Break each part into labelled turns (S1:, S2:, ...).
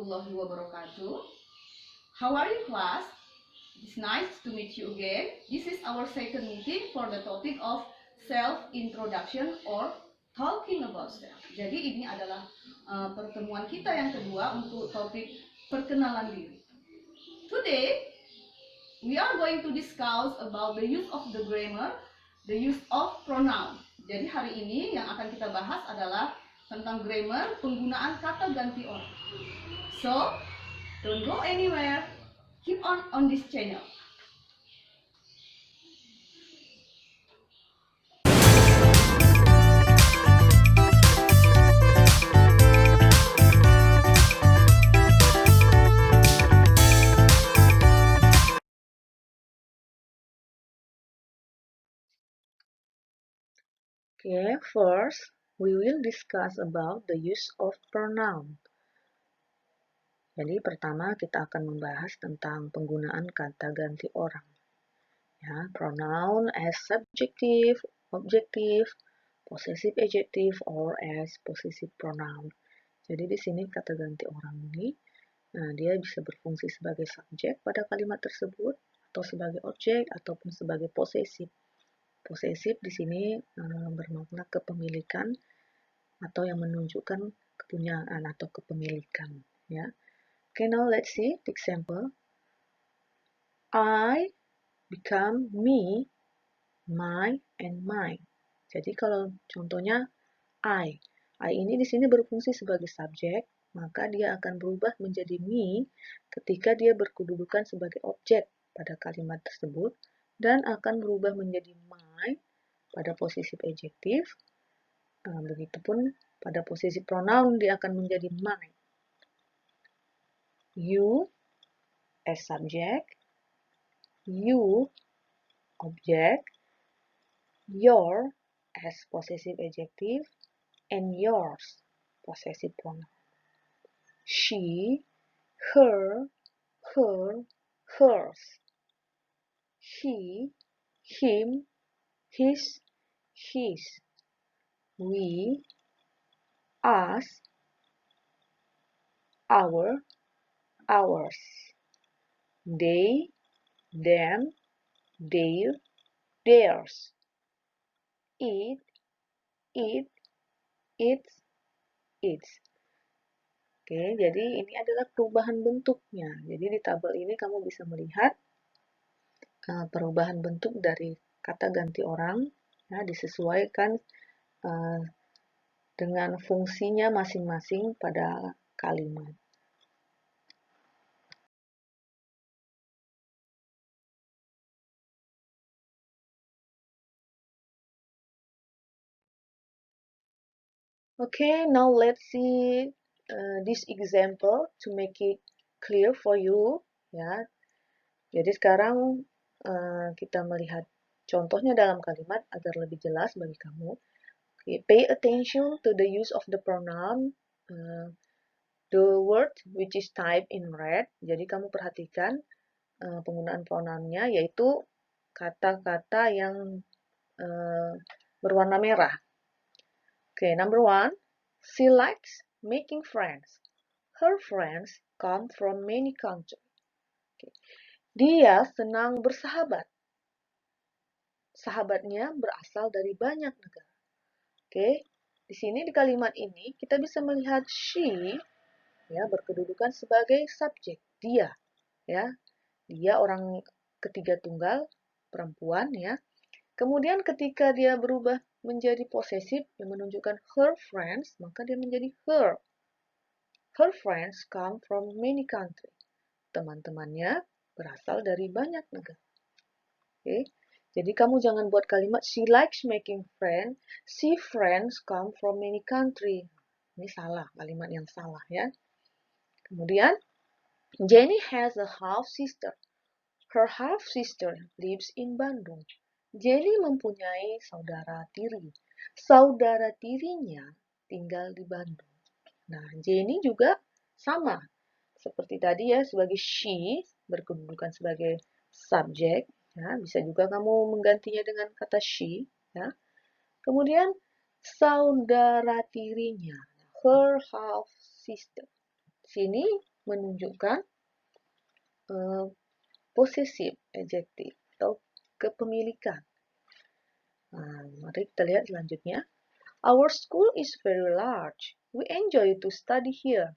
S1: warahmatullahi wabarakatuh. How are you, class? It's nice to meet you again. This is our second meeting for the topic of self-introduction or talking about self. Jadi ini adalah pertemuan kita yang kedua untuk topik perkenalan diri. Today, we are going to discuss about the use of the grammar, the use of pronoun. Jadi hari ini yang akan kita bahas adalah tentang grammar, penggunaan kata ganti orang. So, don't go anywhere. Keep on this channel.
S2: Okay, first we will discuss about the use of pronoun. Jadi pertama kita akan membahas tentang penggunaan kata ganti orang. Ya, pronoun as subjective, objective, possessive adjective, or as possessive pronoun. Jadi di sini kata ganti orang ini, dia bisa berfungsi sebagai subjek pada kalimat tersebut, atau sebagai objek, ataupun sebagai possessive. Possessive di sini bermakna kepemilikan atau yang menunjukkan kepunyaan atau kepemilikan, ya. Okay, now let's see the example. I become me, my, and mine. Jadi kalau contohnya I ini di sini berfungsi sebagai subjek, maka dia akan berubah menjadi me ketika dia berkedudukan sebagai objek pada kalimat tersebut, dan akan berubah menjadi my pada posisi adjektif. Begitupun pada posisi pronoun dia akan menjadi mine. You as subject, you object, your as possessive adjective, and yours possessive pronoun. She, her, hers. He, him, his, his. We, us, our, ours. They, them, their, theirs. It, its, its. Oke, jadi ini adalah perubahan bentuknya. Jadi di tabel ini kamu bisa melihat perubahan bentuk dari kata ganti orang, ya, disesuaikan dengan fungsinya masing-masing pada kalimat. Okay, now let's see this example to make it clear for you. Ya, jadi sekarang kita melihat contohnya dalam kalimat agar lebih jelas bagi kamu. Okay, pay attention to the use of the pronoun, the word which is typed in red. Jadi kamu perhatikan penggunaan pronounnya, yaitu kata-kata yang berwarna merah. Okay, number one, she likes making friends. Her friends come from many countries. Okay. Dia senang bersahabat. Sahabatnya berasal dari banyak negara. Oke, di sini di kalimat ini kita bisa melihat she, ya, berkedudukan sebagai subjek. Dia, ya, dia orang ketiga tunggal, perempuan, ya. Kemudian ketika dia berubah menjadi posesif yang menunjukkan her friends, maka dia menjadi her. Her friends come from many countries. Teman-temannya berasal dari banyak negara. Oke, jadi kamu jangan buat kalimat she likes making friends, she friends come from many countries. Ini salah, kalimat yang salah, ya. Kemudian, Jenny has a half sister. Her half sister lives in Bandung. Jenny mempunyai saudara tiri. Saudara tirinya tinggal di Bandung. Nah, Jenny juga sama. Seperti tadi, ya, sebagai she, berkedudukan sebagai subjek. Ya, bisa juga kamu menggantinya dengan kata she. Ya. Kemudian, saudara tirinya. Her half sister. Sini menunjukkan possessive adjective atau kepemilikan. Nah, mari kita lihat selanjutnya. Our school is very large. We enjoy to study here.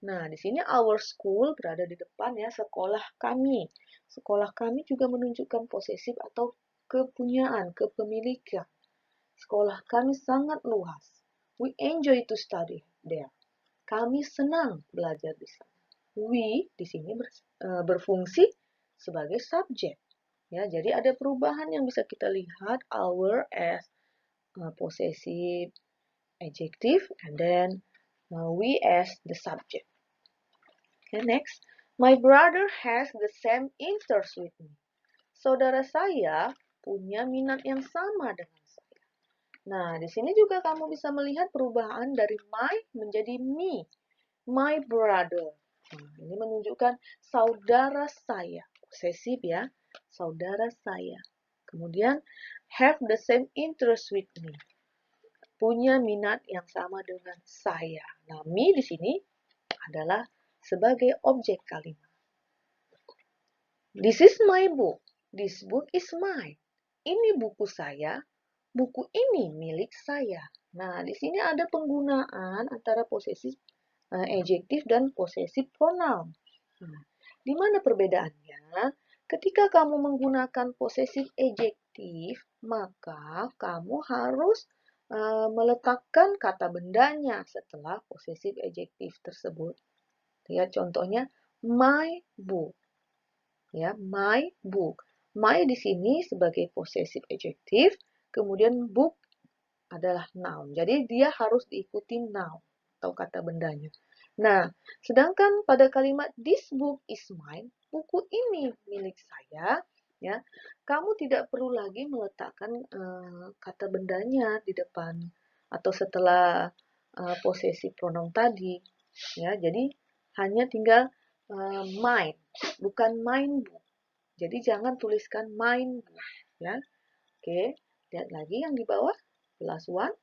S2: Nah, di sini our school berada di depan ya, sekolah kami. Sekolah kami juga menunjukkan posesif atau kepunyaan, kepemilikan. Sekolah kami sangat luas. We enjoy to study there. Kami senang belajar di sana. We di sini berfungsi sebagai subjek. Ya, jadi ada perubahan yang bisa kita lihat our as possessive adjective and then we as the subject. Okay, next, my brother has the same interest with me. Saudara saya punya minat yang sama dengan saya. Nah, di sini juga kamu bisa melihat perubahan dari my menjadi me. My brother. Nah, ini menunjukkan saudara saya. Posesif ya, saudara saya. Kemudian, have the same interest with me. Punya minat yang sama dengan saya. Nah, me di sini adalah sebagai objek kalimat. This is my book. This book is mine. Ini buku saya. Buku ini milik saya. Nah, di sini ada penggunaan antara possessive adjektif dan possessive pronoun. Nah, di mana perbedaannya? Ketika kamu menggunakan possessive adjektif, maka kamu harus meletakkan kata bendanya setelah possessive adjektif tersebut. Lihat contohnya, my book. Ya, my book. My di sini sebagai possessive adjektif, kemudian book adalah noun. Jadi dia harus diikuti noun atau kata bendanya. Nah, sedangkan pada kalimat this book is mine, buku ini milik saya, ya, kamu tidak perlu lagi meletakkan kata bendanya di depan atau setelah possessive pronoun tadi, ya. Jadi hanya tinggal mine, bukan mine book. Jadi jangan tuliskan mine book, ya. Oke, lihat lagi yang di bawah, last one.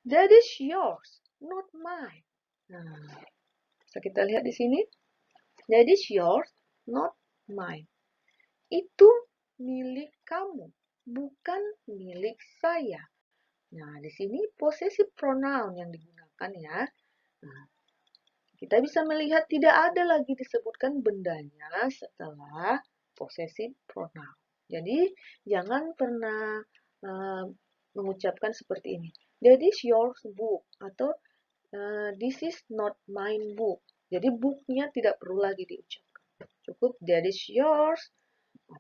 S2: That is yours, not mine. Nah, bisa kita lihat di sini. That is yours, not mine. Itu milik kamu, bukan milik saya. Nah, di sini possessive pronoun yang digunakan ya. Nah, kita bisa melihat tidak ada lagi disebutkan bendanya setelah possessive pronoun. Jadi, jangan pernah mengucapkan seperti ini. That is your book atau this is not mine book. Jadi booknya tidak perlu lagi diucapkan. Cukup that is yours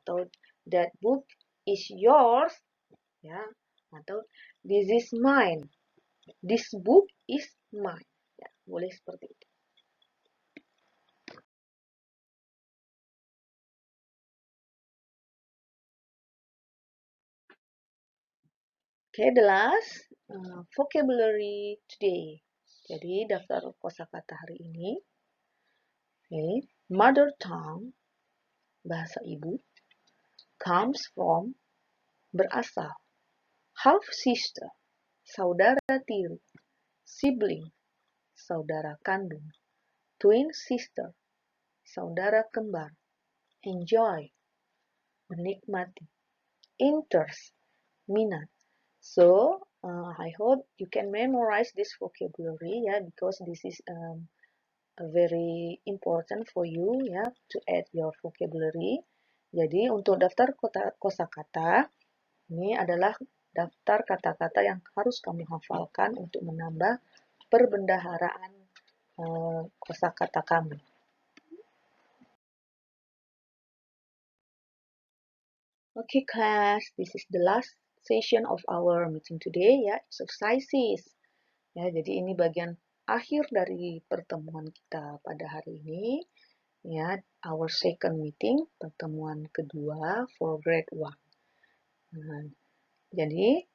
S2: atau that book is yours, ya, atau this is mine. This book is mine. Ya, boleh seperti itu. Okay, the last vocabulary today. Jadi daftar kosakata hari ini. Okay, mother tongue, bahasa ibu. Comes from, berasal. Half sister, saudara tiri. Sibling, saudara kandung. Twin sister, saudara kembar. Enjoy, menikmati. Interest, minat. So, I hope you can memorize this vocabulary, yeah, because this is very important for you, ya, to add your vocabulary. Jadi, untuk daftar kosakata, ini adalah daftar kata-kata yang harus kamu hafalkan untuk menambah perbendaharaan kosakata kamu. Okay, class, this is the last session of our meeting today, ya, exercises. Ya, jadi ini bagian akhir dari pertemuan kita pada hari ini, ya, our second meeting, pertemuan kedua for grade 1. Nah, jadi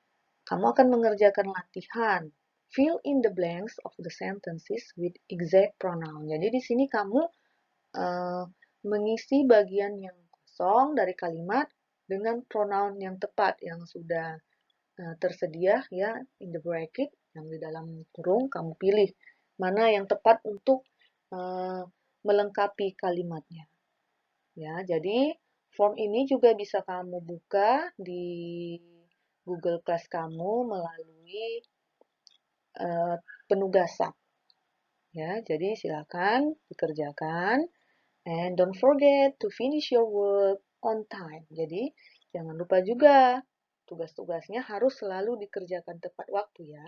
S2: kamu akan mengerjakan latihan fill in the blanks of the sentences with exact pronoun. Jadi di sini kamu mengisi bagian yang kosong dari kalimat dengan pronoun yang tepat yang sudah tersedia ya in the bracket yang di dalam kurung, kamu pilih mana yang tepat untuk melengkapi kalimatnya. Ya, jadi form ini juga bisa kamu buka di Google Class kamu melalui penugasan. Ya, jadi silakan dikerjakan and don't forget to finish your work on time. Jadi jangan lupa juga tugas-tugasnya harus selalu dikerjakan tepat waktu ya.